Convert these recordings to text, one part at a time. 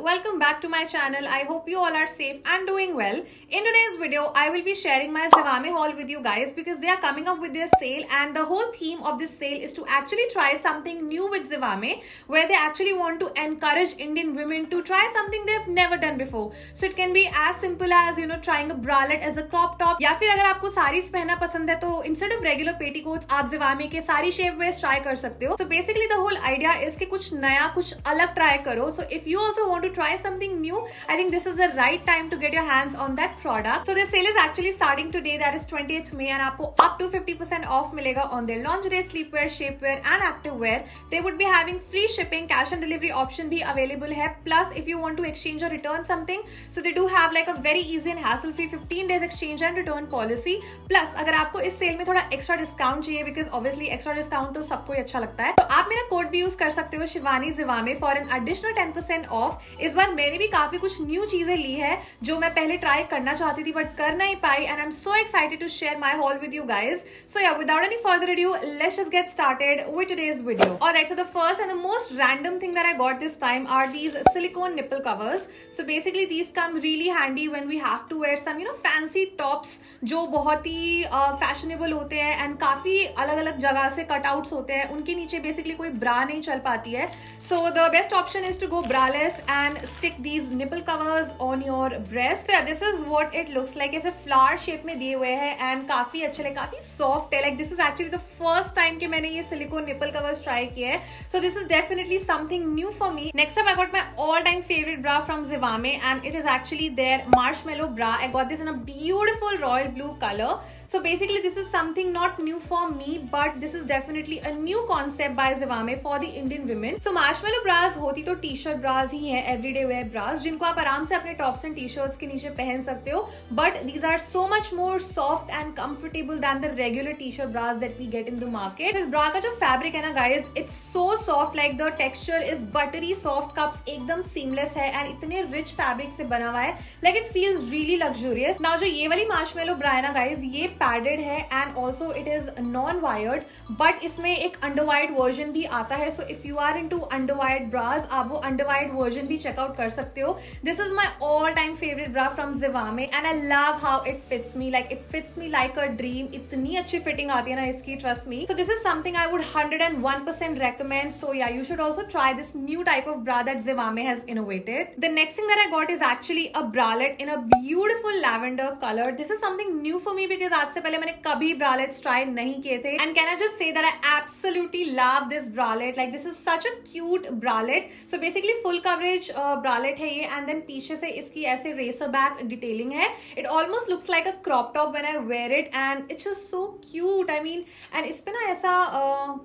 welcome back to my channel. I hope you all are safe and doing well. In today's video, I will be sharing my Zivame haul with you guys because they are coming up with their sale, and the whole theme of this sale is to actually try something new with Zivame, where they actually want to encourage Indian women to try something they've never done before. So it can be as simple as trying a bralette as a crop top, या फिर अगर आपको साड़ीज पहनना पसंद है तो instead of regular petticoats आप Zivame के सारी shape waist try कर सकते हो. So basically the whole idea is कि कुछ नया कुछ अलग try करो. So if you also want to try something new, I think this is the right time to get your hands on that product. So this sale is actually starting today, that is 20th May, and आपको up to 50% off मिलेगा on their lingerie, sleepwear, shapewear and activewear. They would be having free shipping, cash on delivery option भी available है. Plus if you want to exchange or return something, so they do have like a very easy and hassle-free 15 days exchange and return policy. Plus अगर आपको इस cell में थोड़ा extra discount चाहिए, because obviously extra discount तो सबको ही अच्छा लगता है, तो आप मेरा कोड भी यूज कर सकते हो Shivani Zivame for an additional 10% off. इस बार मैंने भी काफी कुछ न्यू चीजें ली है जो मैं पहले ट्राई करना चाहती थी बट कर नहीं पाई, and I'm so excited to share my haul with you guys. So yeah, without any further ado, let's just get started with today's video. Alright, so the first and the most random thing that I got this time are these silicone nipple covers. So basically these come really handy when we have to wear some fancy tops जो बहुत ही fashionable होते हैं and काफी अलग अलग जगह से cutouts होते हैं, उनके नीचे basically कोई bra नहीं चल पाती है. So the best option is to go braless and stick these nipple covers on your breast. Yeah, this is what it looks like. ऐसे flower shape में दिए हुए हैं and काफी अच्छे लगे, काफी soft है. Like this is actually the first time कि मैंने ये silicone nipple covers try किए हैं. So this is definitely something new for me. Next up, I got my all-time favorite bra from Zivame, and it is actually their marshmallow bra. I got this in a beautiful royal blue color. So basically this is something not new for me, but this is definitely a new concept by Zivame for the Indian women. So marshmallow bras होती तो t-shirt bras ही हैं, everyday wear bras, जिनको आप आराम से अपने tops and t-shirts के नीचे पहन सकते हो. But these are so much more soft and comfortable than the regular t-shirt bras that we get in the market. This bra का जो fabric है ना guys, it's so soft, like the texture is buttery soft, cups एकदम seamless है and इतने rich fabric से बना हुआ है, like it feels really luxurious. Now जो ये वाली marshmallow bra है ना guys, ये padded है and also it is non-wired, but इसमें एक underwired version भी आता है. So if you are into underwired bras, आप वो underwired version भी check out कर सकते हो. This is my all-time favorite bra from Zivame and I love how it fits me. Like it fits me like a dream. इतनी अच्छी fitting आती है ना इसकी, trust me. So this is something I would 101% recommend. So yeah, you should also try this new type of bra that Zivame has innovated. The next thing that I got is actually a bralette in a beautiful lavender color. This is something new for me because आज से पहले मैंने कभी bralettes try नहीं किए थे. And can I just say that I absolutely love this bralette. Like this is such a cute bralette. So basically full coverage bralette है ये, and then पीछे से इसकी ऐसे racer back detailing है. It almost looks like a crop top when I wear it, and it's just so cute. I mean, and इस पे ना ऐसा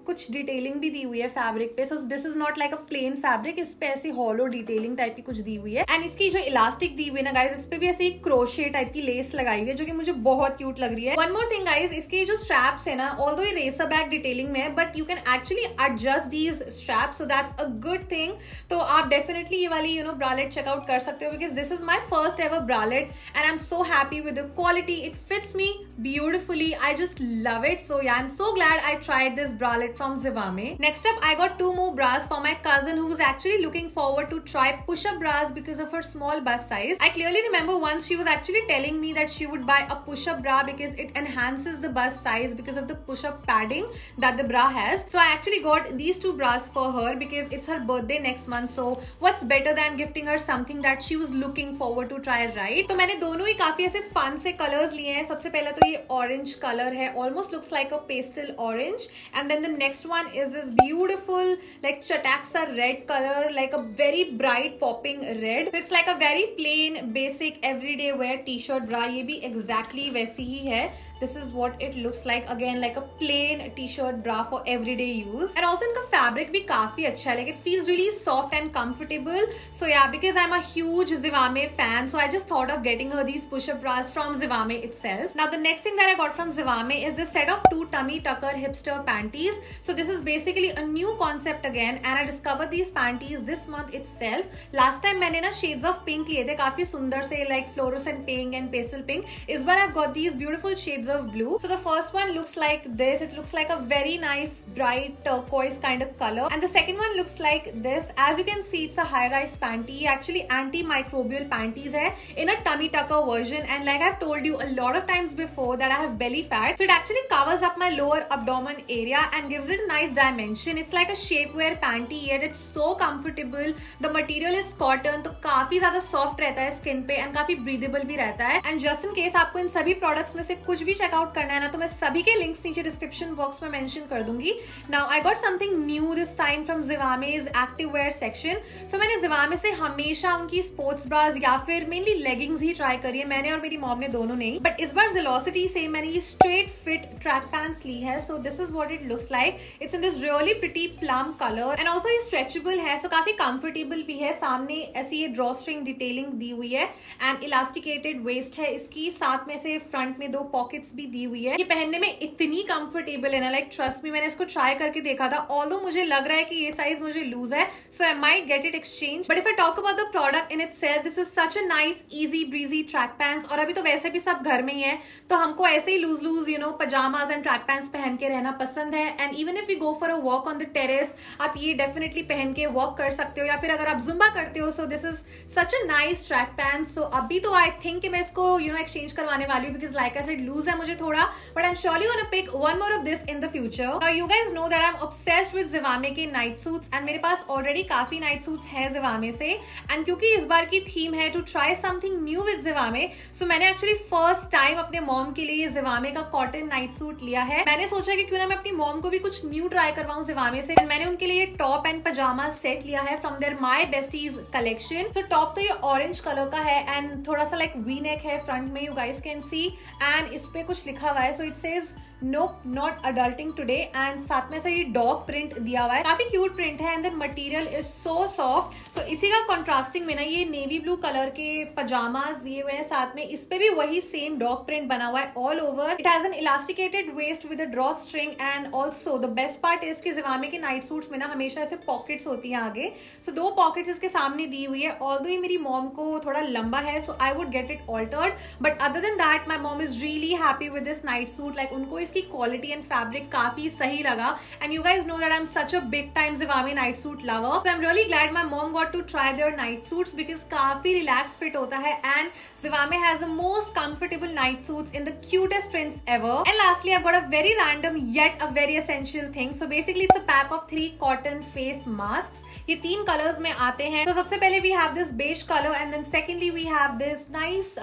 कुछ detailing भी दी हुई है fabric पे. So this is not like a plain fabric. इस पे ऐसी hollow detailing type की कुछ दी हुई है, and इसकी जो elastic दी हुई है ना guys, इस पे भी ऐसी crochet type की lace लगाई हुई है जो कि मुझे बहुत cute लग रही है. One more thing guys, इसके जो straps है ना, although ये racer back detailing में है, but you can actually adjust these straps, so that's a good thing. तो आप definitely ये वाली bralette check out कर सकते हो, because this is my first ever bralette and I'm so happy with the quality. It fits me beautifully. I just love it. So yeah, I'm so glad I tried this bralette from Zivame. Next up, I got two more bras for my cousin who's actually looking forward to try push-up bras because of her small bust size. I clearly remember once she was actually telling me that she would buy a push-up bra because it enhances the bust size because of the push-up padding that the bra has. So I actually got these two bras for her because it's her birthday next month. So what's better than gifting her something that she was looking forward to try, right? तो मैंने दोनों ही काफी ऐसे fun से colors लिए हैं. सबसे पहला तो ये orange color है, almost looks like a pastel orange, and then the next one is this beautiful like chataksa red color, like a very bright popping red. So it's like a very plain basic everyday wear t-shirt bra. ये भी exactly वैसी ही है. This is what it looks like, again like a plain t-shirt bra for everyday use, and also इनका fabric भी काफी अच्छा है. Like it feels really soft and comfortable. So yeah, because I'm a huge Zivame fan, so I just thought of getting her these push-up bras from Zivame itself. Now the next thing that I got from Zivame is this set of two tummy tucker hipster panties. So this is basically a new concept again, and I discovered these panties this month itself. Last time मैंने ना shades of pink लिए थे, काफी सुंदर से like fluorescent pink and pastel pink. इस बार I've got these beautiful shades of blue. So the first one looks like this. It looks like a very nice bright turquoise kind of color, and the second one looks like this. As you can see, it's a high-rise panty. Actually antimicrobial panties hai in a tummy tucker version, and like I've told you a lot of times before that I have belly fat, so it actually covers up my lower abdomen area and gives it a nice dimension. It's like a shapewear panty, yet it's so comfortable. The material is cotton, तो काफी ज्यादा soft रहता है skin पे and काफी breathable भी रहता है. एंड जस्ट इन केस आपको इन सभी प्रोडक्ट्स में से कुछ भी चेकआउट करना है ना, तो मैं सभी के लिंक्स नीचे डिस्क्रिप्शन बॉक्स में मेंशन कर दूंगी. Now I got something new this time from Zivame activewear section. So मैंने Zivame से हमेशा उनकी स्पोर्ट्स ब्रास या फिर मेनली लेगिंग्स ही ट्राई करी है, मैंने और मेरी मॉम ने दोनों ने. बट इस बार Zellocity से मैंने ये स्ट्रेट फिट ट्रैक पैंट्स ली है. सो this is what it looks like. It's in this really pretty plum colour and also ये स्ट्रेचेबल है, सो काफी कंफर्टेबल भी है. सामने ऐसी ये ड्रॉ स्ट्रिंग डिटेलिंग दी हुई है एंड इलास्टिकेटेड वेस्ट है इसकी. साथ में से फ्रंट में 2 पॉकेट्स भी दी हुई है. ये पहनने में इतनी कंफर्टेबल है ना, लाइक ट्रस्ट मी, मैंने इसको ट्राई करके देखा था. ऑल्दो मुझे लग रहा है कि ये साइज मुझे लूज है, so I might get it exchange. But if I talk about the product in itself, this is such a nice easy breezy track pants. और अभी तो वैसे भी सब घर में ही है, तो हमको ऐसे ही loose loose pajamas and track pants पहन के रहना पसंद है. And even if you go for a walk on the terrace, आप ये डेफिनेटली पहन के वॉक कर सकते हो, या फिर अगर आप जुम्बा करते हो. So this is such a nice track pants. So अभी तो आई थिंक कि मैं इसको एक्सचेंज करवाने वाली हूँ, because like I said loose है मुझे थोड़ा, but I am surely gonna pick one more of this in the future. Now you guys know that I am obsessed with Zivame के नाइट सूट्स, एंड मेरे पास already काफी night suits है Zivame से. And क्योंकि इस बार की थीम है to try something new with Zivame, so मैंने एक्चुअली फर्स्ट टाइम अपने मॉम के लिए Zivame का कॉटन नाइट सूट लिया है. मैंने सोचा कि क्यों ना मैं अपनी मॉम को भी कुछ न्यू ट्राई करवाऊं Zivame से. एंड मैंने उनके लिए टॉप एंड पजामा सेट लिया है from there my besties collection. So top तो ये ऑरेंज कलर का है एंड थोड़ा सा लाइक वी नेक है फ्रंट में, you guys can see. And इस पे कुछ लिखा हुआ है, so it says Nope, not adulting today. And साथ में से ये डॉग प्रिंट दिया हुआ है, काफी क्यूट प्रिंट है. And then material is so soft. So इसी का कॉन्ट्रास्टिंग में ना ये नेवी ब्लू कलर के पजामाज दिए हुए हैं. साथ में इस पे भी वही सेम डॉग प्रिंट बना हुआ है all over. It has an elasticated waste with a draw string. And also the best part is कि Zivame के नाइट सूट्स में ना हमेशा ऐसे पॉकेट्स होती हैं आगे. सो 2 पॉकेट्स इसके सामने दी हुई है. ऑल्दो ये मेरी मॉम को थोड़ा लंबा है, so I would get it altered, but other than that my mom is really happy with this night suit. Like उनको इसकी क्वालिटी एंड फैब्रिक काफी सही लगा. And you guys know that I am such a big time Zivame night suit lover. So I am really glad my mom got to try their night suits, because काफी relax fit होता है. And Zivame has the most comfortable night suits in the cutest prints ever. And lastly, I've got a very random yet a very essential thing. So basically, it's a pack of 3 cotton face masks. ये 3 colours में आते हैं. तो सबसे पहले we have this beige color, and then secondly we have this nice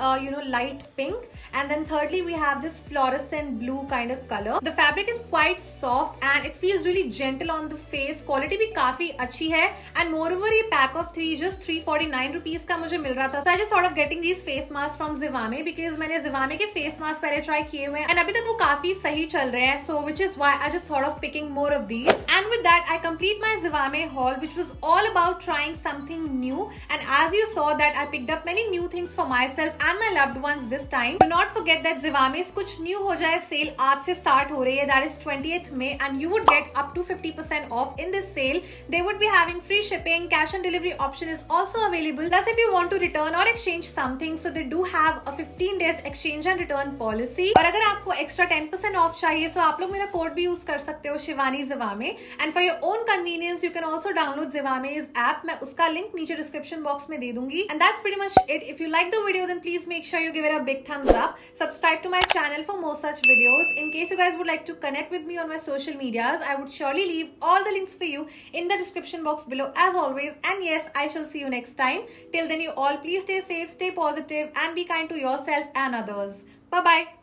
light pink, and then thirdly we have this fluorescent blue kind of color. The fabric is quite soft and it feels really gentle on the face. Quality भी काफी अच्छी है. And moreover, ये pack of 3 just 349 rupees का मुझे मिल रहा था. So I just thought of getting these face masks from Zivame, because मैंने Zivame के face mask पहले try किए हुए हैं and अभी तक वो काफी सही चल रहे हैं. So which is why I just thought of picking more of these. And with that, I complete my Zivame haul, which was all about trying something new. And as you saw that I picked up many new things for myself and my loved ones this time. Do not forget that Zivame's कुछ new हो जाए cell आज से start हो रही है. That is 20th May, and you would get up to 50% off in this sale. They would be having free shipping. Cash on delivery option is also available. Plus, if you want to return or exchange something, so they do have a 15 days exchange and return policy. और अगर आपको extra 10% off चाहिए, so आप लोग मेरा code भी use कर सकते हो Shivani Zivame. And for your own convenience, you can also download Zivame's app. मैं उसका लिंक नीचे डिस्क्रिप्शन बॉक्स में दे दूंगी. And that's pretty much it. If you like the video, then please make sure you give it a big thumbs up. Subscribe to my channel for more such videos. In case you guys would like to connect with me on my social medias, I would surely leave all the links for you in the description box below as always. And yes, I shall see you next time. Till then, you all please stay safe, stay positive, and be kind to yourself and others. Bye bye.